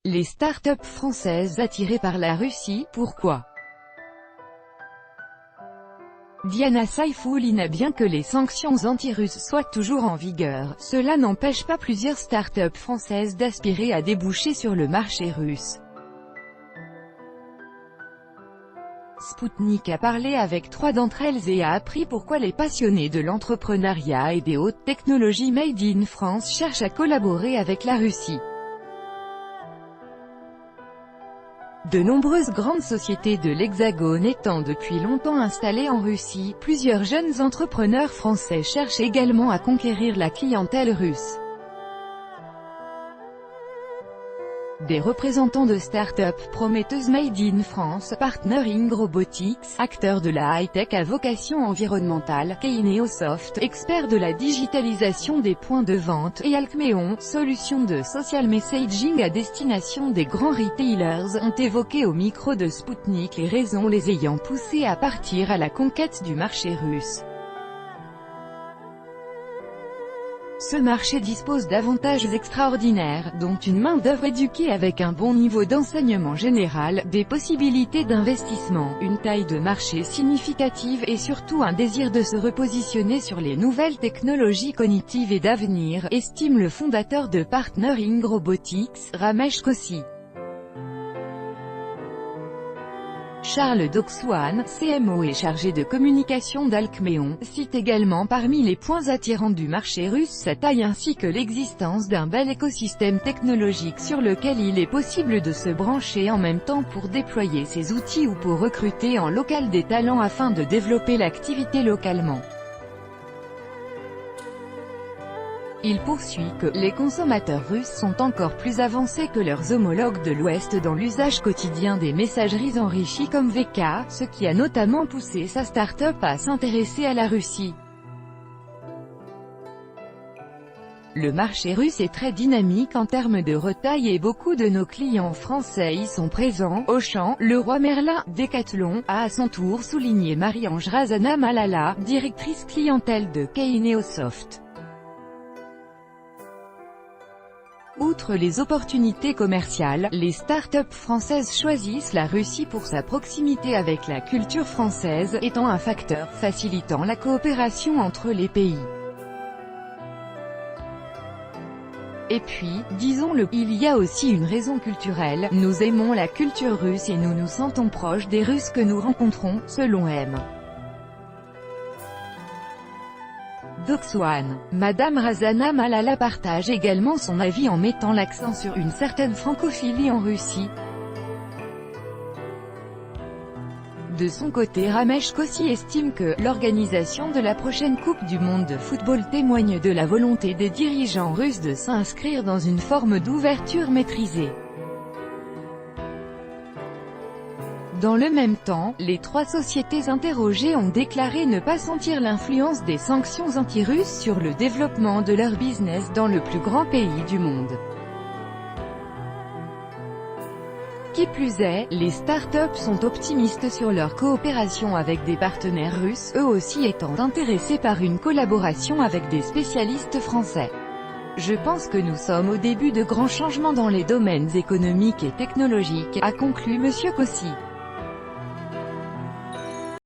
Les start-up françaises attirées par la Russie, pourquoi? Diana Saifoulina. Bien que les sanctions anti-russes soient toujours en vigueur, cela n'empêche pas plusieurs start-up françaises d'aspirer à déboucher sur le marché russe. Sputnik a parlé avec 3 d'entre elles et a appris pourquoi les passionnés de l'entrepreneuriat et des hautes technologies Made in France cherchent à collaborer avec la Russie. De nombreuses grandes sociétés de l'Hexagone étant depuis longtemps installées en Russie, plusieurs jeunes entrepreneurs français cherchent également à conquérir la clientèle russe. Des représentants de start-up prometteuses Made in France, Partnering Robotics, acteurs de la high-tech à vocation environnementale, Keineosoft, experts de la digitalisation des points de vente, et Alkmeon, solution de social messaging à destination des grands retailers, ont évoqué au micro de Sputnik les raisons les ayant poussés à partir à la conquête du marché russe. Ce marché dispose d'avantages extraordinaires, dont une main-d'œuvre éduquée avec un bon niveau d'enseignement général, des possibilités d'investissement, une taille de marché significative et surtout un désir de se repositionner sur les nouvelles technologies cognitives et d'avenir, estime le fondateur de Partnering Robotics, Ramesh Kossi. Charles Doxouane, CMO et chargé de communication d'Alkmeon, cite également parmi les points attirants du marché russe sa taille ainsi que l'existence d'un bel écosystème technologique sur lequel il est possible de se brancher en même temps pour déployer ses outils ou pour recruter en local des talents afin de développer l'activité localement. Il poursuit que les consommateurs russes sont encore plus avancés que leurs homologues de l'Ouest dans l'usage quotidien des messageries enrichies comme VK, ce qui a notamment poussé sa start-up à s'intéresser à la Russie. Le marché russe est très dynamique en termes de retail et beaucoup de nos clients français y sont présents. Auchan, Leroy Merlin, Decathlon, a à son tour souligné Marie-Ange Razana Malala, directrice clientèle de Keineosoft. Outre les opportunités commerciales, les start-up françaises choisissent la Russie pour sa proximité avec la culture française, étant un facteur facilitant la coopération entre les pays. Et puis, disons-le, il y a aussi une raison culturelle, nous aimons la culture russe et nous nous sentons proches des Russes que nous rencontrons, selon M. Doxouane. Madame Razana Malala partage également son avis en mettant l'accent sur une certaine francophilie en Russie. De son côté, Ramesh Kossi estime que l'organisation de la prochaine Coupe du monde de football témoigne de la volonté des dirigeants russes de s'inscrire dans une forme d'ouverture maîtrisée. Dans le même temps, les 3 sociétés interrogées ont déclaré ne pas sentir l'influence des sanctions anti-russes sur le développement de leur business dans le plus grand pays du monde. Qui plus est, les start-up sont optimistes sur leur coopération avec des partenaires russes, eux aussi étant intéressés par une collaboration avec des spécialistes français. Je pense que nous sommes au début de grands changements dans les domaines économiques et technologiques, a conclu M. Kossi.